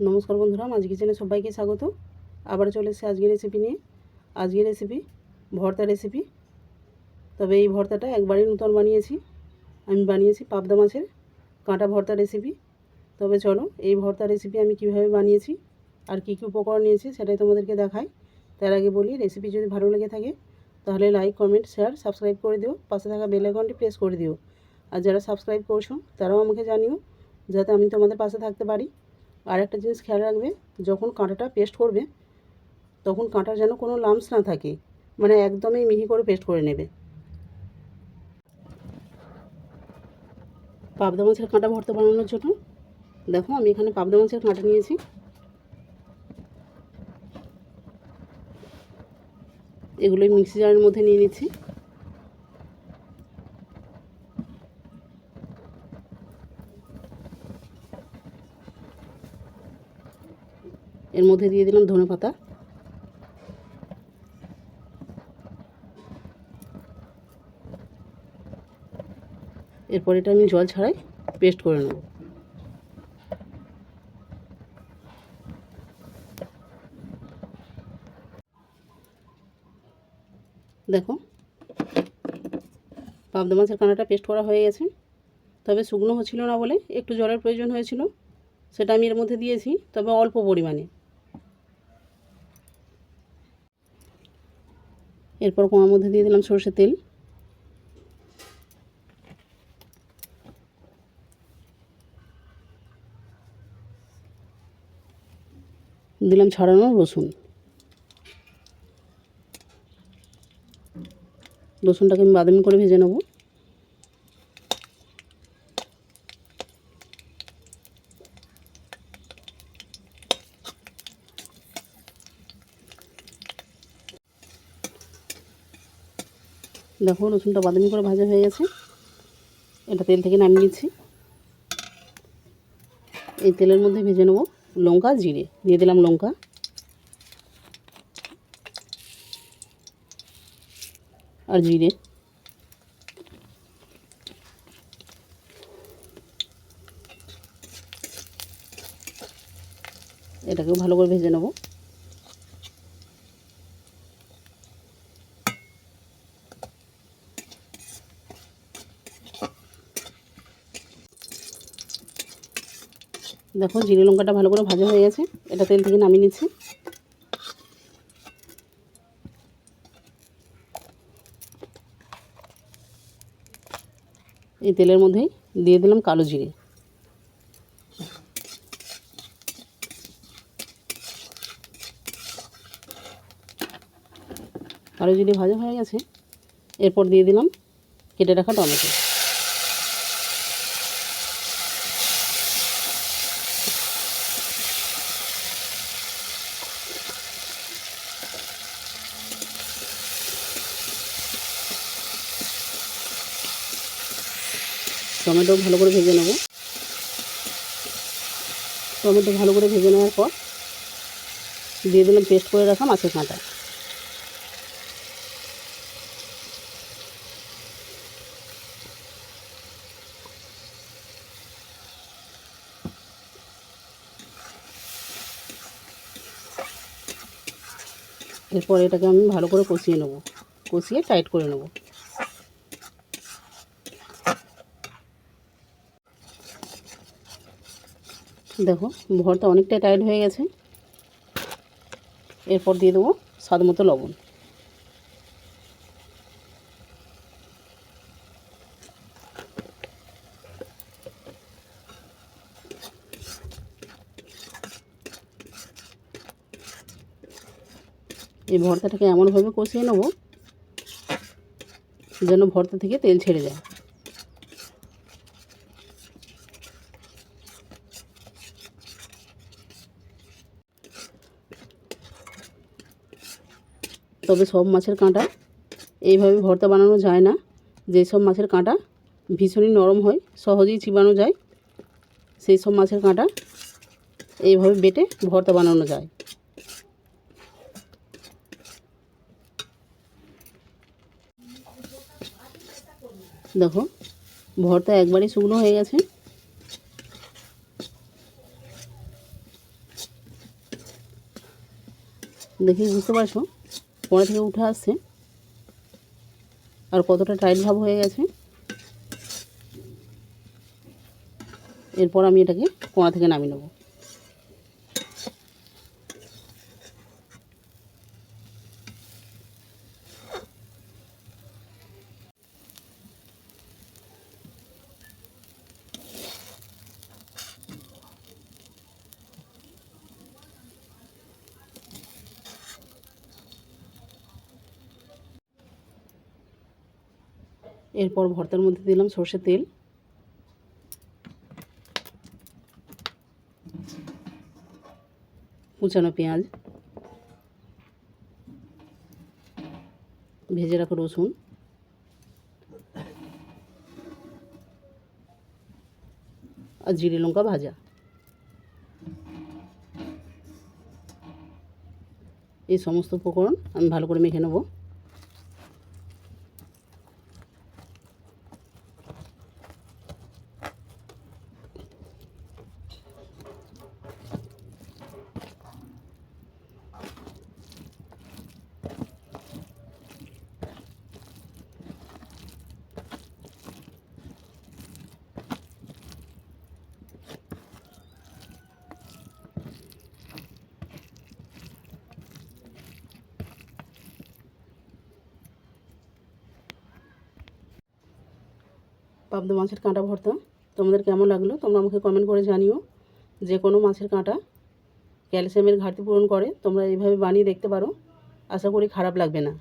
নমস্কার বন্ধুরা, মাঝ কিচেনে সবাইকে স্বাগত। আবার চলে এসেছি আজকের রেসিপি নিয়ে। আজকের রেসিপি ভর্তা রেসিপি। তবে এই ভর্তাটা একবারই নতুন বানিয়েছি। আমি বানিয়েছি পাবদা মাছের কাঁটা ভর্তা রেসিপি। তবে চলো এই ভর্তা রেসিপি আমি কিভাবে বানিয়েছি আর কী কী উপকরণ নিয়েছি সেটাই তোমাদেরকে দেখাই। তার আগে বলি, রেসিপি যদি ভালো লেগে থাকে তাহলে লাইক, কমেন্ট, শেয়ার, সাবস্ক্রাইব করে দিও। পাশে থাকা বেল আইকনটি প্রেস করে দিও। আর যারা সাবস্ক্রাইব করছো তারাও আমাকে জানিও, যাতে আমি তোমাদের পাশে থাকতে পারি। আর একটা জিনিস খেয়াল রাখবে, যখন কাঁটাটা পেস্ট করবে তখন কাঁটার যেন কোনো লাম্পস না থাকে, মানে একদমই মিহি করে পেস্ট করে নেবে। পাবদা মাছের কাঁটা ভর্তা বানানোর জন্য দেখো আমি এখানে পাবদা মাছের কাঁটা নিয়েছি। এগুলোই মিক্সি জারের মধ্যে নিয়ে নিচ্ছি। এর মধ্যে দিয়ে দিলাম ধনেপাতা, এরপর এটা আমি জল ছাড়াই পেস্ট করে নেব। দেখো পাবদা মাছের কাঁটাটা পেস্ট করা হয়ে গেছে। তবে শুকনো হচ্ছিল না বলে একটু জলের প্রয়োজন হয়েছিল, সেটা আমি এর মধ্যে দিয়েছি, তবে অল্প পরিমাণে। এরপর কড়ার মধ্যে দিয়ে দিলাম সরষের তেল, দিলাম ছাড়ানো রসুন। রসুনটাকে আমি বাদামি করে ভেজে নেব। দেখো রসুনটা বাদামি করে ভাজা হয়ে গেছে, এটা তেল থেকে নামিয়ে নিচ্ছি। এই তেলের মধ্যে ভেজে নেব লঙ্কা, জিরে দিয়ে দিলাম লঙ্কা, আর জিরে। এটাকেও ভালো করে ভেজে নেব। দেখো জিরে লঙ্কাটা ভালো করে ভাজা হয়ে গেছে, এটা তেল থেকে নামিয়ে নিচ্ছি। এই তেলের মধ্যেই দিয়ে দিলাম কালো জিরে। কালো জিরে ভাজা হয়ে গেছে, এরপর দিয়ে দিলাম কেটে রাখা টমেটো। টমেটো ভালো করে ভেজে নেব। টমেটো ভালো করে ভেজে নেওয়ার পর দিয়ে দিলাম পেস্ট করে রাখা মাছের কাঁটা। এরপর এটাকে আমি ভালো করে কষিয়ে নেব, কষিয়ে টাইট করে নেব। দেখো ভর্তা অনেকটাই টাইট হয়ে গেছে। এরপর দিয়ে দেবো স্বাদ মতো লবণ। এই ভর্তাটাকে এমনভাবে কষিয়ে নেব যেন ভর্তা থেকে তেল ছেড়ে যায়। তবে সব মাছের কাঁটা এইভাবে ভর্তা বানানো যায় না। যেসব মাছের কাঁটা ভীষণই নরম হয়, সহজেই চিবানো যায়, সেই সব মাছের কাঁটা এইভাবে বেটে ভর্তা বানানো যায়। দেখো ভর্তা একবারই শুকনো হয়ে গেছে। দেখেই বুঝতে পারছো কোণা থেকে উঠে আসছে আর কতটা টাইট ভাব হয়ে গেছে। এরপর আমি এটাকে কোণা থেকে নামিয়ে নেব। এরপর ভর্তার মধ্যে দিলাম সর্ষের তেল, কুচানো পেঁয়াজ, ভেজে রাখা রসুন আর জিরে লঙ্কা ভাজা। এই সমস্ত উপকরণ আমি ভালো করে মেখে নেব। পাবদা মাছের কাঁটা ভর্তা তোমাদের কেমন লাগলো তোমরা আমাকে কমেন্ট করে জানিও। যে কোনো মাছের কাঁটা ক্যালসিয়ামের ঘাটতি পূরণ করে, তোমরা এইভাবে বানিয়ে দেখতে পারো, আশা করি খারাপ লাগবে না।